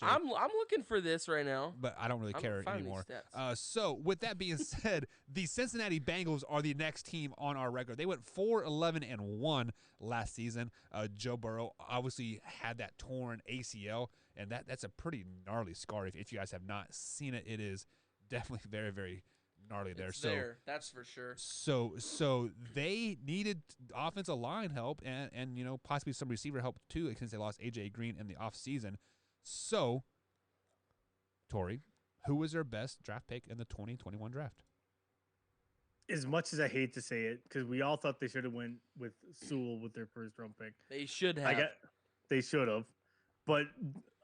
yesterday. I'm looking for this right now, but I don't really care anymore. So with that being said, the Cincinnati Bengals are the next team on our record. They went 4-11-1 last season. Joe Burrow obviously had that torn ACL, and that's a pretty gnarly scar. If you guys have not seen it, it is definitely very, very gnarly there. It's there, that's for sure. So they needed offensive line help and possibly some receiver help too, since they lost AJ Green in the offseason. So, Tori, who was their best draft pick in the 2021 draft? As much as I hate to say it, because we all thought they should have went with Sewell with their first round pick. They should have. They should have. But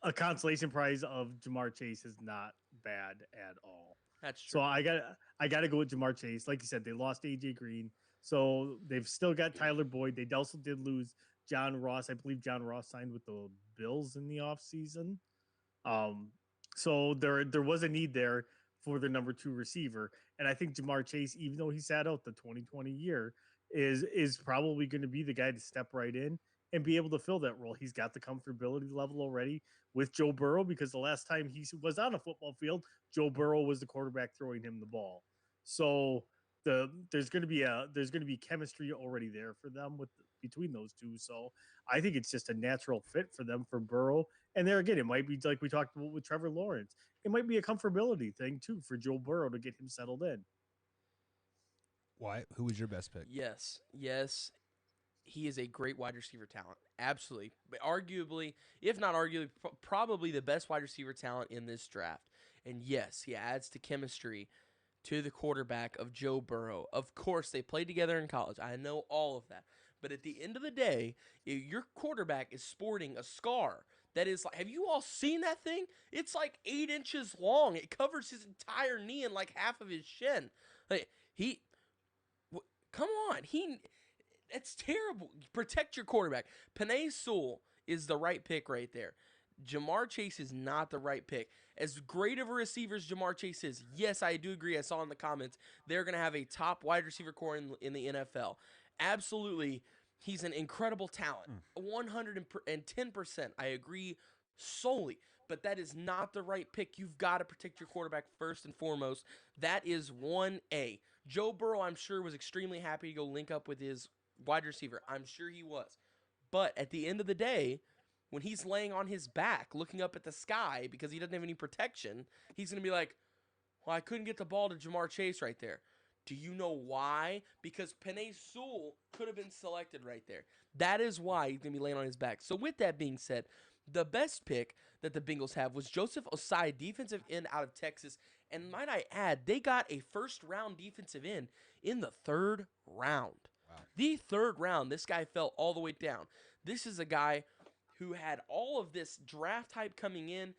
a consolation prize of Jamar Chase is not bad at all. That's true. So I got to go with Jamar Chase. Like you said, they lost AJ Green, so they've still got Tyler Boyd. They also did lose John Ross. I believe John Ross signed with the Bills in the offseason. So there was a need there for the number 2 receiver, and I think Jamar Chase, even though he sat out the 2020 year, is probably going to be the guy to step right in and be able to fill that role. He's got the comfortability level already with Joe Burrow, because the last time he was on a football field, Joe Burrow was the quarterback throwing him the ball. So there's going to be chemistry already there for them between those two. So I think it's just a natural fit for them, for Burrow. And there again, it might be like we talked about with Trevor Lawrence. It might be a comfortability thing too for Joe Burrow to get him settled in. Why? Who was your best pick? Yes. He is a great wide receiver talent. Absolutely. But arguably, if not arguably, probably the best wide receiver talent in this draft. And yes, he adds to chemistry to the quarterback of Joe Burrow. Of course, they played together in college. I know all of that. But at the end of the day, if your quarterback is sporting a scar that is like, have you all seen that thing? It's like 8 inches long. It covers his entire knee and like half of his shin. Like, come on. It's terrible. Protect your quarterback. Penei Sewell is the right pick right there. Jamar Chase is not the right pick. As great of a receiver as Jamar Chase is, yes, I do agree. I saw in the comments, they're going to have a top wide receiver core in the NFL. Absolutely, he's an incredible talent. 110%. I agree solely. But that is not the right pick. You've got to protect your quarterback first and foremost. That is 1A. Joe Burrow, I'm sure, was extremely happy to go link up with his wide receiver. I'm sure he was. But at the end of the day, when he's laying on his back looking up at the sky because he doesn't have any protection, he's going to be like, well, I couldn't get the ball to Jamar Chase right there. Do you know why? Because Penei Sewell could have been selected right there. That is why he's going to be laying on his back. So with that being said, the best pick that the Bengals have was Joseph Ossai, defensive end out of Texas. And might I add, they got a first-round defensive end in the 3rd round. Wow. The 3rd round, this guy fell all the way down. This is a guy who had all of this draft hype coming in,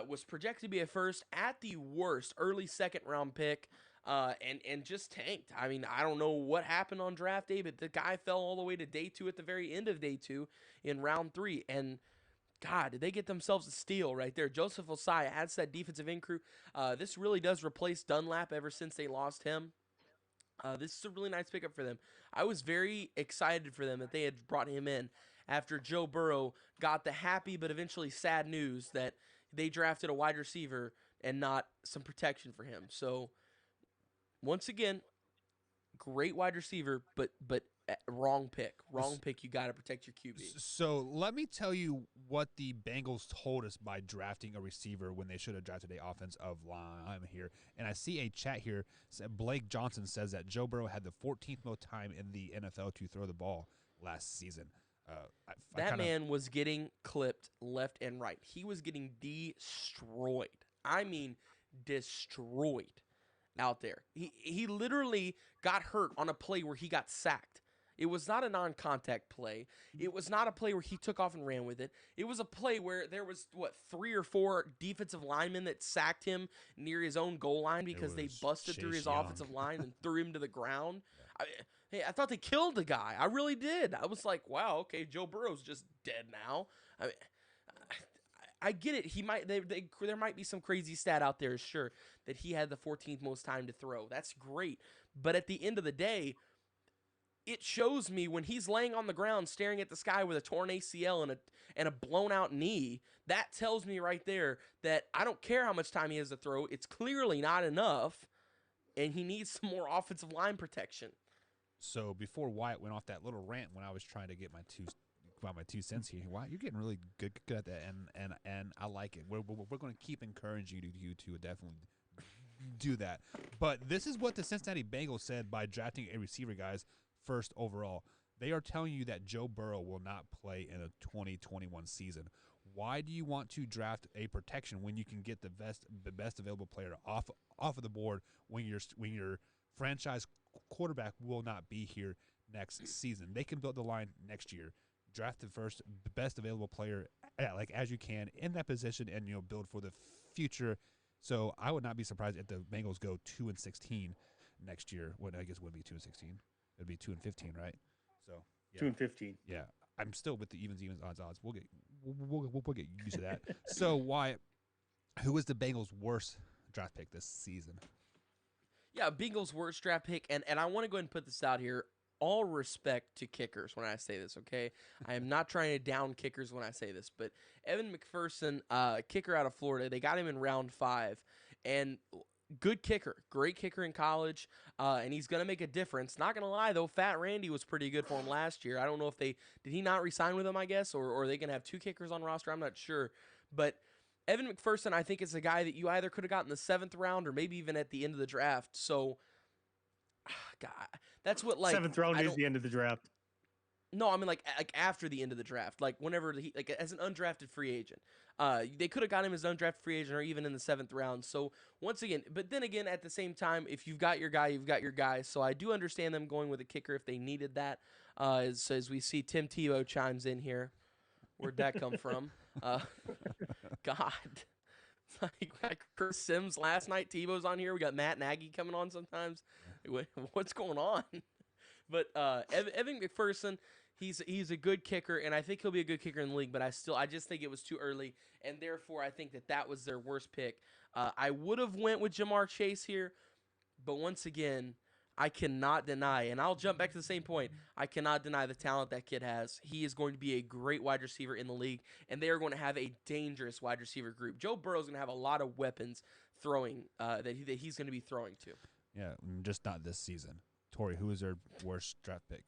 was projected to be a first, at the worst, early 2nd round pick, and just tanked. I mean, I don't know what happened on draft day, but the guy fell all the way to day 2 at the very end of day 2 in round 3. And God, did they get themselves a steal right there. Joseph Ossai adds that defensive end crew. This really does replace Dunlap ever since they lost him. This is a really nice pickup for them. I was very excited for them that they had brought him in after Joe Burrow got the happy but eventually sad news that they drafted a wide receiver and not some protection for him. So, once again, great wide receiver, but wrong pick. Wrong pick. You got to protect your QB. So let me tell you what the Bengals told us by drafting a receiver when they should have drafted a offensive line here. And I see a chat here. Blake Johnson says that Joe Burrow had the 14th most time in the NFL to throw the ball last season. That man was getting clipped left and right. He was getting destroyed. I mean, destroyed out there. He literally got hurt on a play where he got sacked. It was not a non-contact play. It was not a play where he took off and ran with it. It was a play where there was, 3 or 4 defensive linemen that sacked him near his own goal line because they busted through his offensive line and threw him to the ground. I thought they killed the guy. I really did. I was like, wow, okay, Joe Burrow's just dead now. I get it. He might. There might be some crazy stat out there, sure, that he had the 14th most time to throw. That's great. But at the end of the day, it shows me when he's laying on the ground staring at the sky with a torn ACL and a blown out knee. That tells me right there that I don't care how much time he has to throw. It's clearly not enough, and he needs some more offensive line protection. So before Wyatt went off that little rant when I was trying to get my 2 cents here, Wyatt, you're getting really good at that, and I like it. We're going to keep encouraging you to definitely do that. But this is what the Cincinnati Bengals said by drafting a receiver, guys, first overall. They are telling you that Joe Burrow will not play in a 2021 season. Why do you want to draft a protection when you can get the best available player off of the board when your franchise quarterback will not be here next season? They can build the line next year. Draft the best available player as you can in that position, and build for the future. So I would not be surprised if the Bengals go 2-16 next year. What I guess would be 2-16. It'd be 2-15, right? So yeah. 2-15. Yeah, I'm still with the evens odds. We'll get used to that. So Wyatt, who is the Bengals' worst draft pick this season? Yeah, Bengals' worst draft pick, and I want to go ahead and put this out here. All respect to kickers when I say this, okay? I am not trying to down kickers when I say this, but Evan Mcpherson, kicker out of Florida, they got him in round 5, and good kicker, great kicker in college, and he's going to make a difference. Not going to lie, though, Fat Randy was pretty good for him last year. I don't know if did he not re-sign with him, I guess, or are they going to have 2 kickers on roster? I'm not sure, but Evan Mcpherson, I think, is a guy that you either could have gotten in the 7th round or maybe even at the end of the draft, so God, that's what 7th round is the end of the draft. No, I mean like after the end of the draft, like whenever as an undrafted free agent, they could have got him as an undrafted free agent or even in the 7th round. So once again, but then again, at the same time, if you've got your guy, you've got your guy. So I do understand them going with a kicker if they needed that. As we see, Tim Tebow chimes in here. Where'd that come from? God. Like Chris Sims last night. Tebow's on here. We got Matt Nagy coming on sometimes. What's going on? But Evan McPherson, he's a good kicker, and I think he'll be a good kicker in the league. But I just think it was too early, and therefore I think that was their worst pick. I would have went with Jamar Chase here, but once again, I cannot deny, and I'll jump back to the same point. I cannot deny the talent that kid has. He is going to be a great wide receiver in the league, and they are going to have a dangerous wide receiver group. Joe Burrow is going to have a lot of weapons throwing that he's going to be throwing to. Yeah, just not this season. Tori, who is their worst draft pick?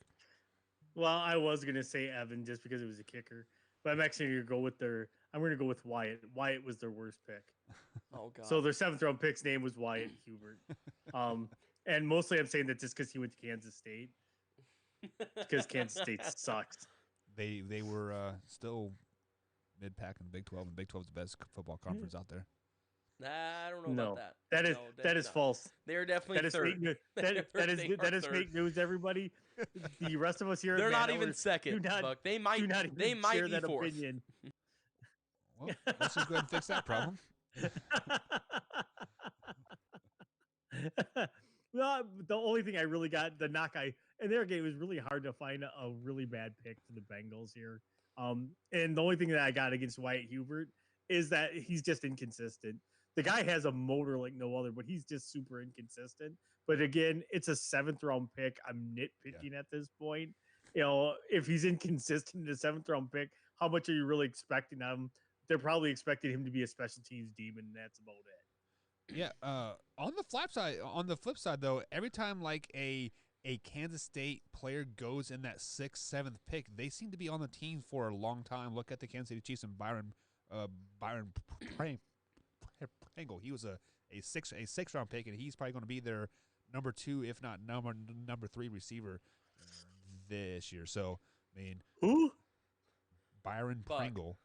Well, I was going to say Evan just because it was a kicker, but I'm actually going to go with I'm going to go with Wyatt. Wyatt was their worst pick. Oh God! So their 7th round pick's name was Wyatt Hubert. And mostly I'm saying that just because he went to Kansas State. Because Kansas State sucks. They were still mid-pack in the Big 12, and Big 12 is the best football conference out there. I don't know about that. That is false. They're definitely third. That is fake news, everybody. The rest of us here, they're not even second. Buck. They might be fourth. Opinion. Well, let's just go ahead and fix that problem. Well, the only thing I really got the knock in their game, it was really hard to find a really bad pick for the Bengals here. And the only thing that I got against Wyatt Hubert is that he's just inconsistent. The guy has a motor like no other, but he's just super inconsistent. But again, it's a 7th round pick. I'm nitpicking at this point. If he's inconsistent in the 7th round pick, how much are you really expecting of him? They're probably expecting him to be a special teams demon, and that's about it. Yeah. On the flip side, though, every time like a Kansas State player goes in that 6th, 7th pick, they seem to be on the team for a long time. Look at the Kansas City Chiefs and Byron Pringle. He was a 6th round pick, and he's probably going to be their number 2, if not number 3 receiver this year. So I mean, who? Byron Pringle.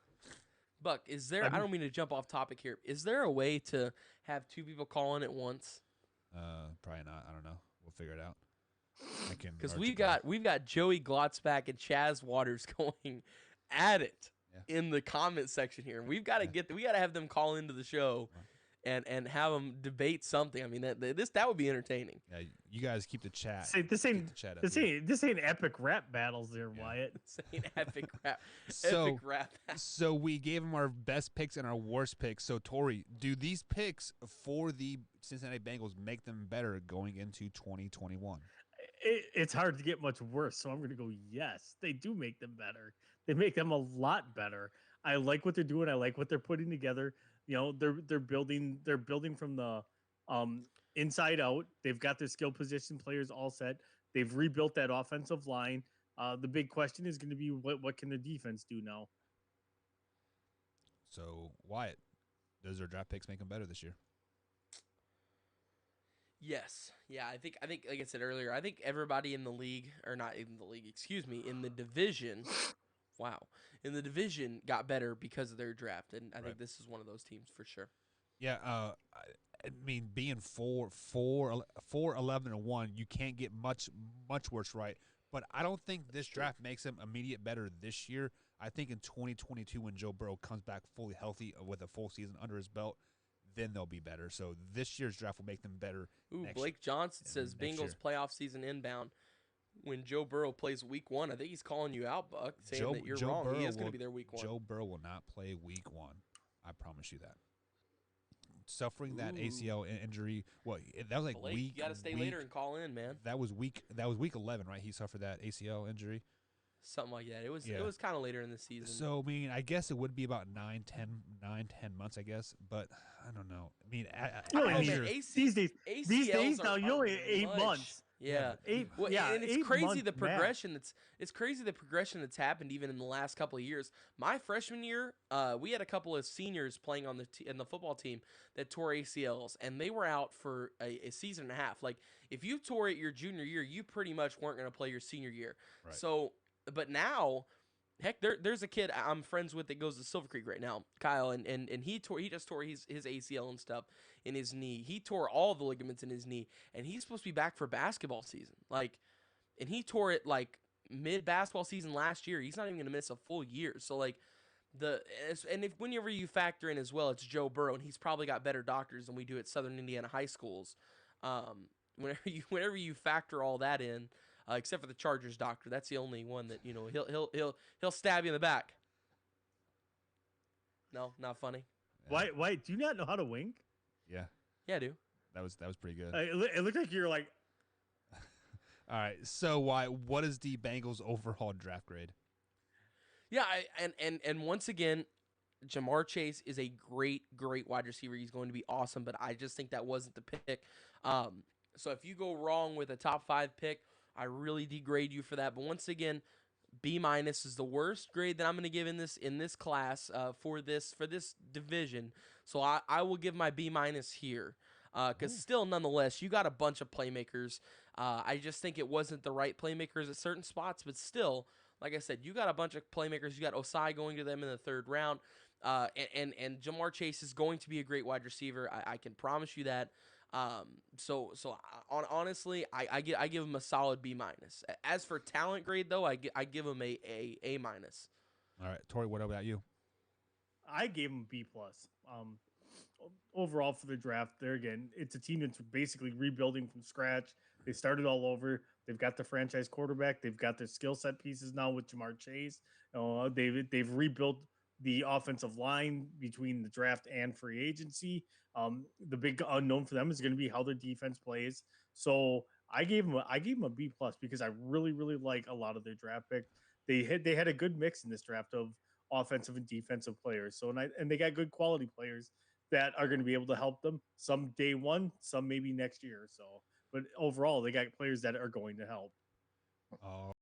Buck, is there? I don't mean to jump off topic here. Is there a way to have 2 people call in at once? Probably not. I don't know. We'll figure it out. Because we've got Joey Glotzback and Chaz Waters going at it in the comment section here. We've got to have them call into the show and have them debate something. I mean that would be entertaining. Yeah, you guys keep the chat. Say, this ain't epic rap battles there, Wyatt. This ain't epic rap. Epic rap. So we gave them our best picks and our worst picks. So Tori, do these picks for the Cincinnati Bengals make them better going into 2021? it's hard to get much worse. So I'm going to go, yes, they do make them better. They make them a lot better. I like what they're doing. I like what they're putting together. They're building from the um, inside out. They've got their skill position players all set. They've rebuilt that offensive line. The big question is going to be what can the defense do now? So, Wyatt, does their draft picks make them better this year? Yes. Yeah, I think like I said earlier, I think everybody in the league, or not in the league, excuse me, in the division, wow, in the division got better because of their draft, and I think this is one of those teams for sure. Yeah, I mean, being 11-1, you can't get much worse, right? But I don't think this draft makes them immediate better this year. I think in 2022, when Joe Burrow comes back fully healthy with a full season under his belt, then they'll be better. So this year's draft will make them better. Ooh, Blake Johnson says Bengals playoff season inbound when Joe Burrow plays week 1. I think he's calling you out, Buck, saying that you're wrong. Burrow he is going to be there week 1. Joe Burrow will not play week 1. I promise you that. Suffering that ACL injury. Well, that was like Blake, week. You got to stay later and call in, man. That was week 11, right? He suffered that ACL injury. Something like that. It was kind of later in the season. So, I mean, I guess it would be about 9, 10 months, I guess. But I don't know. I mean, these days now, you only 8 months. Yeah, and it's crazy the progression that's happened even in the last couple of years. My freshman year, we had a couple of seniors playing on the football team that tore ACLs, and they were out for a season and a half. Like, if you tore it your junior year, you pretty much weren't going to play your senior year. Right. So, but now, heck, there's a kid I'm friends with that goes to Silver Creek right now, Kyle, and he just tore his ACL and stuff in his knee. He tore all the ligaments in his knee, and he's supposed to be back for basketball season. Like, and he tore it like mid basketball season last year. He's not even gonna miss a full year. So like whenever you factor in as well, it's Joe Burrow, and he's probably got better doctors than we do at Southern Indiana high schools. Whenever you factor all that in. Except for the Chargers doctor, that's the only one that he'll stab you in the back. No, not funny. Why? Do you not know how to wink? Yeah, I do. That was pretty good. It looked like you're like. All right, so what is the Bengals' overall draft grade? Yeah, and once again, Jamar Chase is a great wide receiver. He's going to be awesome, but I just think that wasn't the pick. So if you go wrong with a top 5 pick, I really degrade you for that. But once again, B- is the worst grade that I'm going to give in this class for this division. So I will give my B- here because still, nonetheless, you got a bunch of playmakers. I just think it wasn't the right playmakers at certain spots, but still, like I said, you got a bunch of playmakers. You got Osai going to them in the 3rd round, and Jamar Chase is going to be a great wide receiver. I can promise you that. Honestly, I give him a solid B-. As for talent grade, though, I give him a A-. All right, Tori, what about you? I gave him B+. Overall for the draft, there again, it's a team that's basically rebuilding from scratch. They started all over. They've got the franchise quarterback. They've got their skill set pieces now with Jamar Chase. They've rebuilt the offensive line between the draft and free agency. The big unknown for them is going to be how their defense plays. So I gave them a B+ because I really like a lot of their draft picks. They had a good mix in this draft of offensive and defensive players. So and they got good quality players that are going to be able to help them. Some day one, some maybe next year or so. But overall, they got players that are going to help.